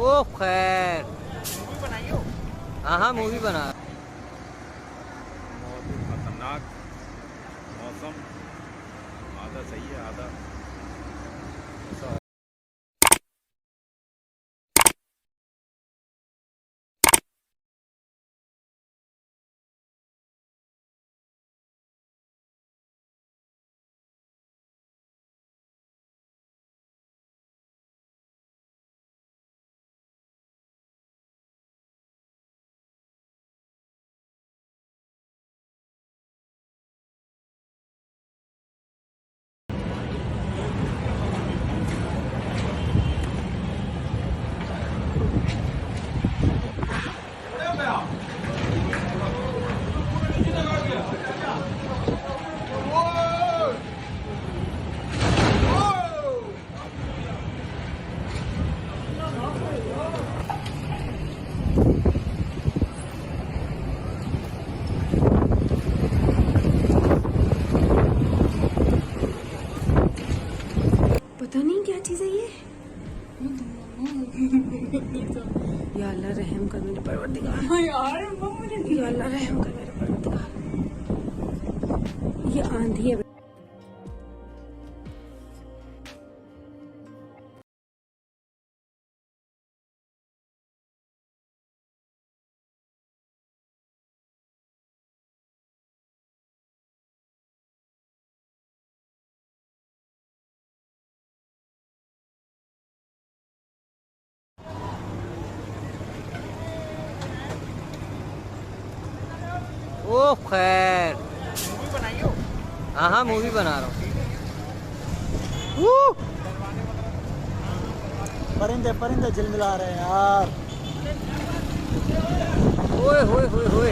ओ खैर, मूवी बनाई हो? हाँ हाँ मूवी बना। बहुत ही खतरनाक मौसम, आधा सही है आधा ऐसा। पता नहीं क्या चीज़ है ये। या अल्लाह रहम कर मेरे परवरदिगार। या अल्लाह रहम कर मेरे परवरदिगार। ये आंधी है। ओ खैर, मूवी बनाई हो? हाँ हाँ मूवी बना रहा हूँ। परिंदे परिंदे झिलमिला रहे हैं यार। ओए होए होए होए।